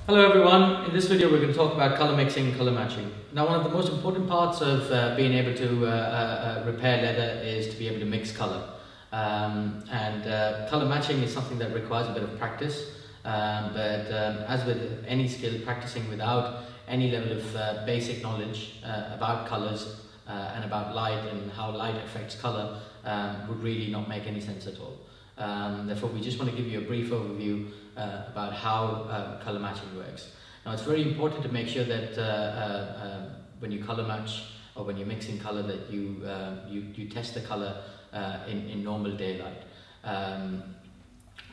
Hello everyone, in this video we're going to talk about colour mixing and colour matching. Now one of the most important parts of being able to repair leather is to be able to mix colour. Colour matching is something that requires a bit of practice, but as with any skill, practicing without any level of basic knowledge about colours and about light and how light affects colour would really not make any sense at all. Therefore, we just want to give you a brief overview about how colour matching works. Now, it's very important to make sure that when you colour match or when you're mixing colour, that you test the colour in normal daylight.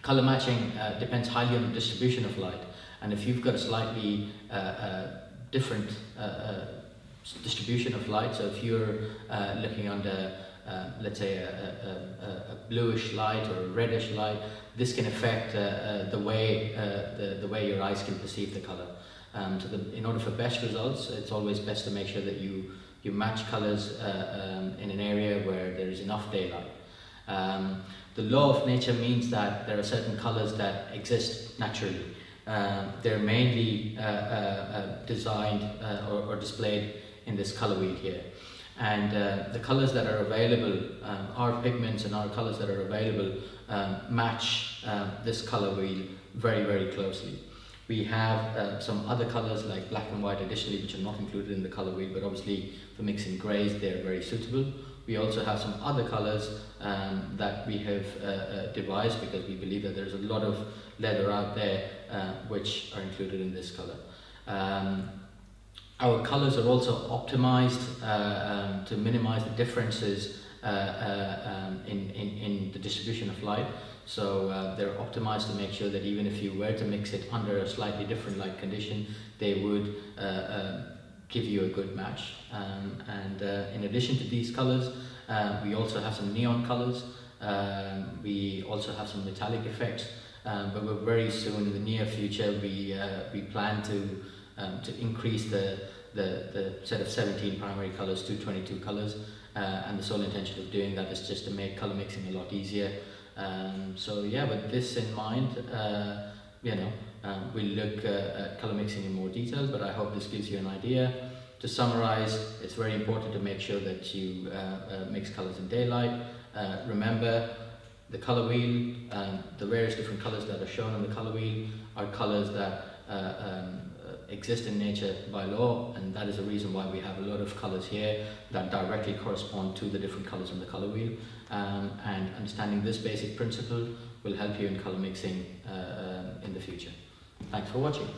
Colour matching depends highly on the distribution of light, and if you've got a slightly different distribution of light, so if you're looking under let's say a bluish light or a reddish light, this can affect the way your eyes can perceive the color. In order for best results, it's always best to make sure that you match colors in an area where there is enough daylight. The law of nature means that there are certain colors that exist naturally. They're mainly designed or displayed in this color wheel here. And the colors that are available, our pigments and our colors that are available match this color wheel very, very closely. We have some other colors like black and white additionally, which are not included in the color wheel, but obviously for mixing grays they're very suitable. We also have some other colors that we have devised because we believe that there's a lot of leather out there which are included in this color. Our colors are also optimized to minimize the differences in the distribution of light. So they're optimized to make sure that even if you were to mix it under a slightly different light condition, they would give you a good match. In addition to these colors, we also have some neon colors. We also have some metallic effects, but we're very soon in the near future we plan to increase the set of 17 primary colors to 22 colors, and the sole intention of doing that is just to make color mixing a lot easier. So yeah, with this in mind, we'll look at color mixing in more detail, but I hope this gives you an idea. To summarize, it's very important to make sure that you mix colors in daylight. Remember, the color wheel, the various different colors that are shown on the color wheel are colors that exist in nature by law, and that is the reason why we have a lot of colors here that directly correspond to the different colors on the color wheel. And understanding this basic principle will help you in color mixing in the future. Thanks for watching.